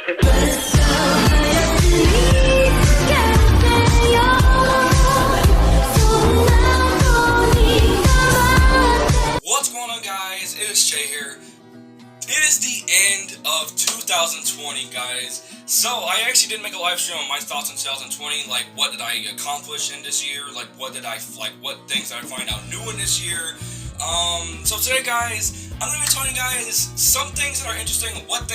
What's going on, guys? It is Jay here. It is the end of 2020, guys. So I actually did make a live stream on my thoughts on 2020, like what did I accomplish in this year, like what things did I find out new in this year. So today, guys, I'm going to be telling you guys some things that are interesting. What do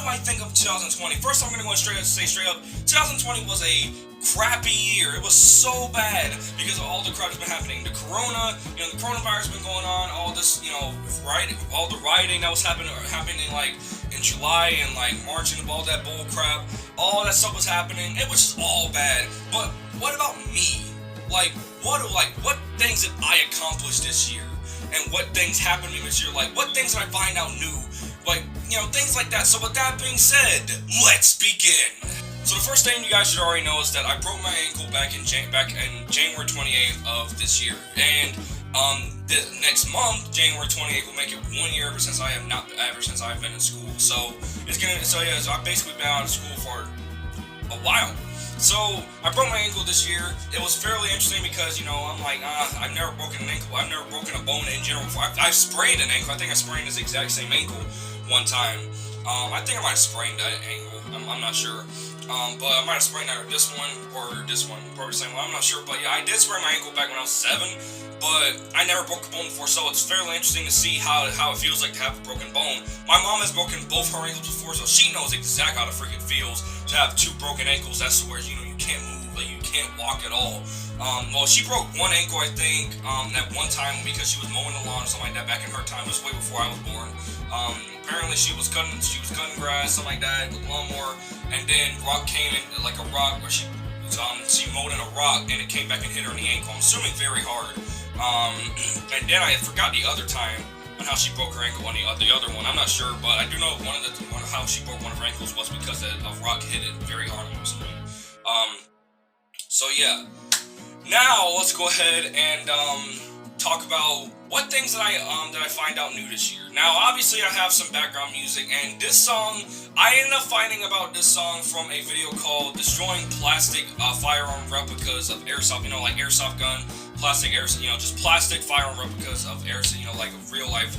I think of 2020? First, I'm going to say straight up, 2020 was a crappy year. It was so bad because of all the crap that's been happening. The coronavirus has been going on, all this, all the rioting that was happening like in July and like March and all that bull crap. All that stuff was happening. It was just all bad. But what about me? What things did I accomplish this year? And what things happened to me this year? Like, what things did I find out new? Things like that. So with that being said, let's begin. So the first thing you guys should already know is that I broke my ankle back in January 28th of this year. And the next month, January 28th, will make it 1 year ever since I've been in school. So I've basically been out of school for a while. So I broke my ankle this year. It was fairly interesting because, I'm like, I've never broken an ankle. I've never broken a bone in general before. I've sprained an ankle. I think I sprained this exact same ankle one time. I think I might have sprained that ankle. I'm not sure. But I might have sprained either this one or this one. Probably the same one. I'm not sure. But yeah, I did sprain my ankle back when I was 7. But I never broke a bone before, so it's fairly interesting to see how it feels like to have a broken bone. My mom has broken both her ankles before, so she knows exactly how it freaking feels to have 2 broken ankles. That's where, you can't move, like you can't walk at all. She broke one ankle, I think, at one time because she was mowing the lawn or something like that back in her time. It was way before I was born. Apparently she was cutting grass, something like that, with a lawnmower, and then rock came in, like a rock, where she mowed in a rock, and it came back and hit her in the ankle. I'm assuming very hard. And then I forgot the other time on how she broke her ankle on the other one. I'm not sure, but I do know how she broke one of her ankles was because a rock hit it very hard. I'm assuming. So yeah. Now let's go ahead and talk about what things that I find out new this year. Now, obviously, I have some background music, and this song, I ended up finding about this song from a video called "Destroying Plastic Firearm Replicas of Airsoft." Like airsoft gun, plastic just plastic firearm replicas of airsoft, like real life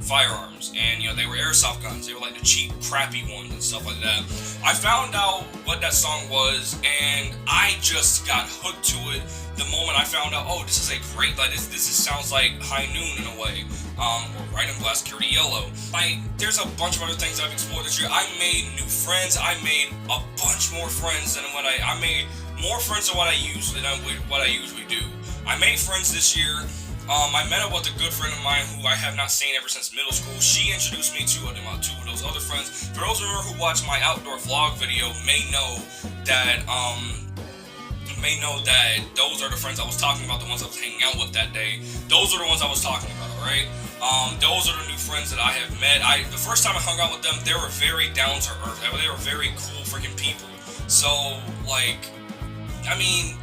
firearms. And they were airsoft guns. They were like the cheap, crappy ones and stuff like that. I found out what that song was, and I just got hooked to it the moment I found out, oh, this is a great, this sounds like High Noon in a way, or Rhino Blast Security Yellow. There's a bunch of other things I've explored this year. I made new friends. I made a bunch more friends than what I made more friends than what I usually do. I made friends this year. I met up with a good friend of mine who I have not seen ever since middle school. She introduced me to two of those other friends. For those of you who watched my outdoor vlog video may know that those are the friends I was talking about, the ones I was hanging out with that day. Those are the ones I was talking about, alright? Those are the new friends that I have met. The first time I hung out with them, they were very down to earth. They were very cool freaking people. So,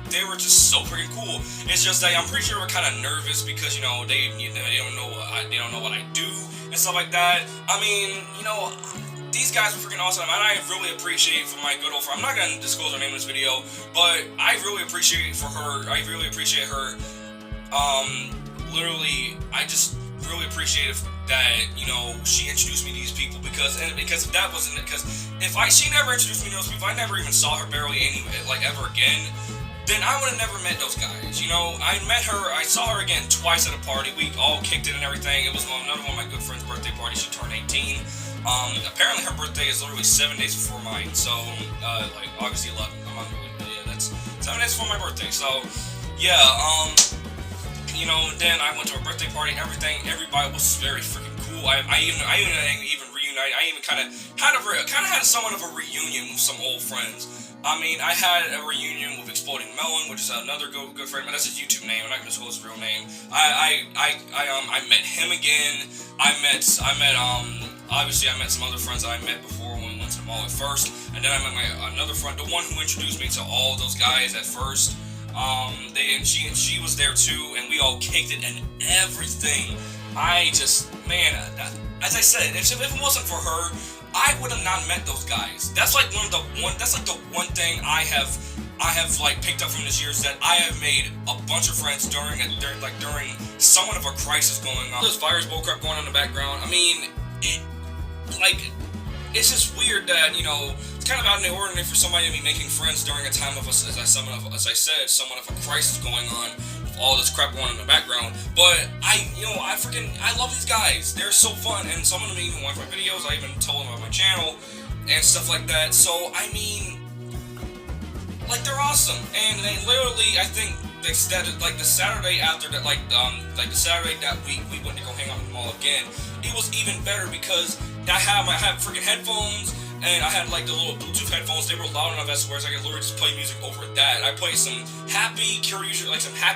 they were just so freaking cool. It's just that I'm pretty sure we're kind of nervous because, they don't know what I do and stuff like that. These guys were freaking awesome, and I really appreciate for my good old friend. I'm not gonna disclose her name in this video, but I really appreciate her. Literally, I just really appreciate that she introduced me to these people because if that wasn't it, because she never introduced me to those people, I never even saw her barely ever again. Then I would have never met those guys. I saw her again twice at a party. We all kicked it and everything. It was another one of my good friend's birthday parties. She turned 18. Apparently her birthday is literally 7 days before mine. So, August 11th. That's 7 days before my birthday. So, yeah, then I went to a birthday party and everything. Everybody was very freaking cool. I even reunited. I even kind of had somewhat of a reunion with some old friends. I had a reunion with Exploding Melon, which is another good friend. That's his YouTube name. I'm not gonna disclose his real name. I met him again. Obviously I met some other friends that I met before when we went to the mall at first, and then I met another friend, the one who introduced me to all those guys at first. She was there too, and we all kicked it and everything. As I said, if it wasn't for her, I would have not met those guys. That's like the one thing I have like picked up from this year is that I have made a bunch of friends during somewhat of a crisis going on. There's virus bullcrap going on in the background. I mean, it's just weird that, you know, it's kind of out of the ordinary for somebody to be making friends during a time of, as I said, somewhat of a crisis going on, with all this crap going on in the background. But I love these guys. They're so fun, and some of them even watch my videos. I even told them about my channel and stuff like that. So I mean, like, they're awesome, and they literally, I think, they started, like, the Saturday after that, the Saturday that week, we went to go hang out in the mall again. It was even better because I had freaking headphones, and I had, like, the little Bluetooth headphones. They were loud enough as whereas I could literally just play music over that. I played some happy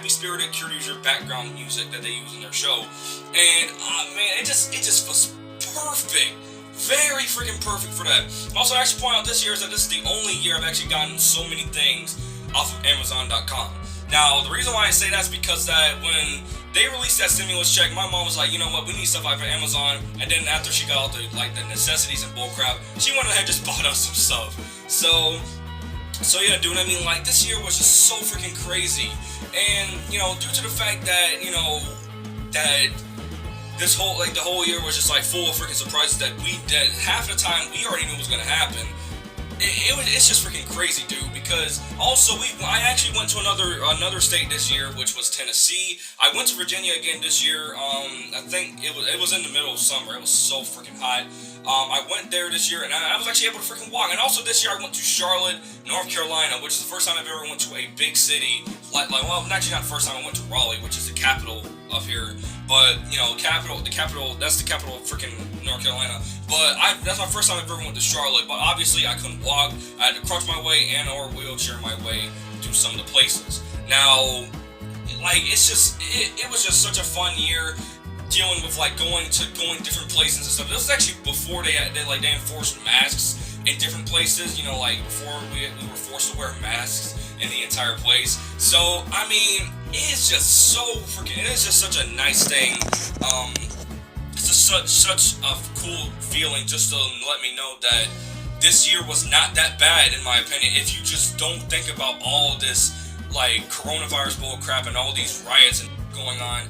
spirited Cure User background music that they use in their show, and man, it just was perfect. Very freaking perfect for that. Also, I actually point out this year is that this is the only year I've actually gotten so many things off of Amazon.com. Now, the reason why I say that is because that when they released that stimulus check, my mom was like, you know what, we need stuff off of Amazon. And then after she got all the necessities and bullcrap, she went ahead and just bought us some stuff. So yeah, dude, I mean, like, this year was just so freaking crazy. And, you know, due to the fact that, you know, that this whole, like, the whole year was just, like, full of freaking surprises that half the time we already knew was gonna happen. It's just freaking crazy, dude, because also I actually went to another state this year, which was Tennessee. I went to Virginia again this year. I think it was in the middle of summer. It was so freaking hot. I went there this year, and I was actually able to freaking walk. And also this year I went to Charlotte, North Carolina, which is the first time I've ever went to a big city. Well, actually not the first time. I went to Raleigh, which is the capital of here. But, you know, that's the capital of freaking North Carolina. But that's my first time I've ever went to Charlotte. But obviously I couldn't walk. I had to crutch my way and or wheelchair my way to some of the places. Now, like, it was just such a fun year dealing with, like, going different places and stuff. This was actually before they enforced masks in different places, you know, like, before we were forced to wear masks in the entire place. So, I mean, it's just such a nice thing. It's just such a cool feeling just to let me know that this year was not that bad, in my opinion, if you just don't think about all this, like, coronavirus bullcrap and all these riots and going on.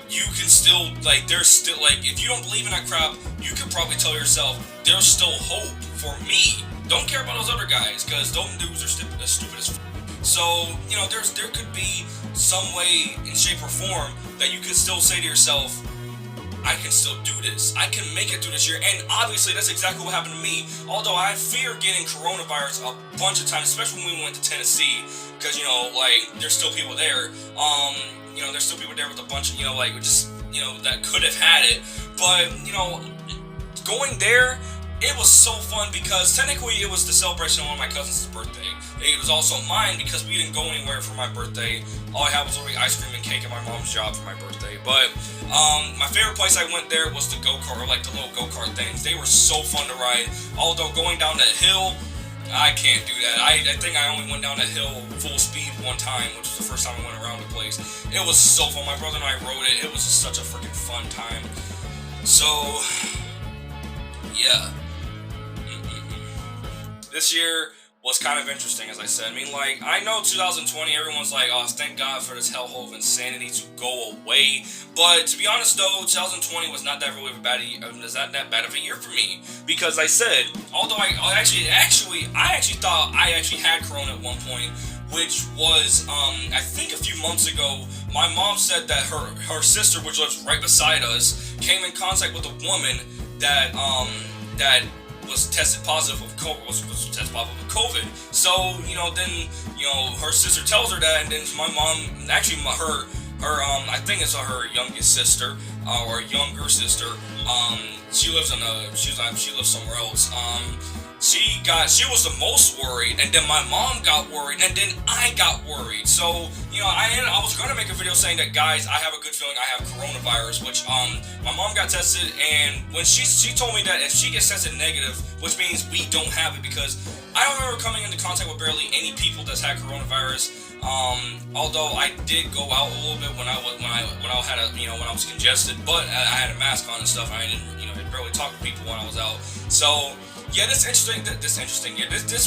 You can still, like, there's still, like, if you don't believe in that crap, you could probably tell yourself, there's still hope for me. Don't care about those other guys, because those dudes are stupid as f***. So, you know, there could be some way, in shape or form, that you could still say to yourself, I can still do this. I can make it through this year. And obviously, that's exactly what happened to me. Although I fear getting coronavirus a bunch of times, especially when we went to Tennessee, because, you know, like, there's still people there. You know, there's still people there with a bunch of, you know, like, just, you know, that could have had it. But, you know, going there, it was so fun because technically it was the celebration of one of my cousins' birthday. It was also mine because we didn't go anywhere for my birthday. All I had was only ice cream and cake at my mom's job for my birthday. But my favorite place I went there was the go-kart, or like the little go-kart things. They were so fun to ride. Although going down that hill, I can't do that. I think I only went down that hill full speed one time, which was the first time I went around the place. It was so fun. My brother and I rode it. It was just such a freaking fun time. So, yeah. This year was kind of interesting, as I said. I mean, like, I know 2020, everyone's like, oh, thank God for this hellhole of insanity to go away. But to be honest, though, 2020 was not that really bad. Was not that bad of a year for me, because I said, although I actually thought I actually had corona at one point, which was I think a few months ago. My mom said that her sister, which lives right beside us, came in contact with a woman that was tested positive with COVID, was tested positive with COVID. So, you know, then, you know, her sister tells her that, and then my mom, actually her I think it's her youngest sister, or younger sister, she lives somewhere else. She was the most worried, and then my mom got worried, and then I got worried. So, you know, I was going to make a video saying that, guys, I have a good feeling I have coronavirus, which, my mom got tested, and when she told me that if she gets tested negative, which means we don't have it, because I don't remember coming into contact with barely any people that's had coronavirus. Although I did go out a little bit when I was congested, but I had a mask on and stuff. I didn't, you know, I barely talk to people when I was out. So, yeah, this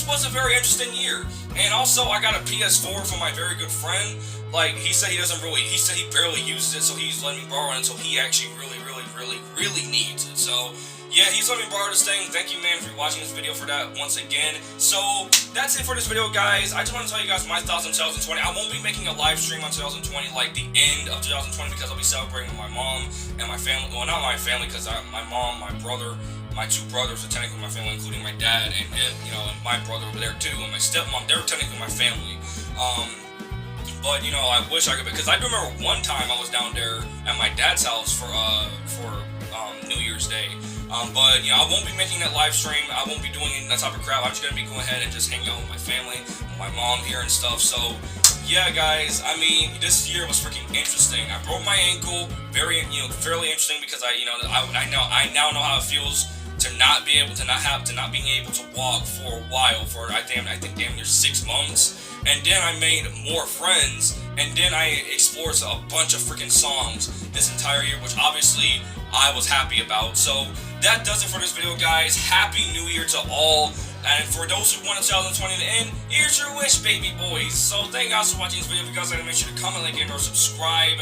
was a very interesting year. And also, I got a PS4 from my very good friend. Like, he said he said he barely uses it, so he's letting me borrow it until he actually really needs it. So, yeah, he's letting me borrow this thing. Thank you, man, for watching this video for that once again. So, that's it for this video, guys. I just want to tell you guys my thoughts on 2020. I won't be making a live stream on 2020, like the end of 2020, because I'll be celebrating with my mom and my family. Well, not my family, because my mom, my brother, my two brothers are technically my family, including my dad, and you know, and my brother over there too, and my stepmom. They're technically my family. But you know, I wish I could, because I do remember one time I was down there at my dad's house for New Year's Day. But you know, I won't be making that live stream. I won't be doing that type of crap. I'm just gonna be going ahead and just hanging out with my family, with my mom here and stuff. So yeah, guys. I mean, this year was freaking interesting. I broke my ankle. Fairly interesting, because I now know how it feels to not being able to walk for a while, for I think damn near 6 months. And then I made more friends, and then I explored a bunch of freaking songs this entire year, which obviously I was happy about. So that does it for this video, guys. Happy New Year to all. And for those who want 2020 to end, here's your wish, baby boys. So thank you guys for watching this video. If you guys like, make sure to comment, like, and or subscribe.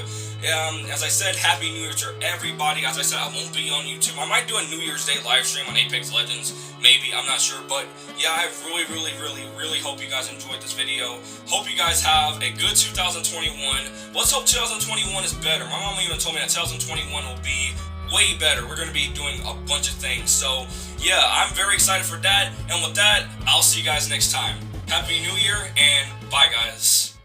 As I said, Happy New Year to everybody. As I said, I won't be on YouTube. I might do a New Year's Day live stream on Apex Legends. Maybe, I'm not sure. But yeah, I really hope you guys enjoyed this video. Hope you guys have a good 2021. Let's hope 2021 is better. My mom even told me that 2021 will be way better. We're going to be doing a bunch of things. So yeah, I'm very excited for that. And with that, I'll see you guys next time. Happy New Year, and bye, guys.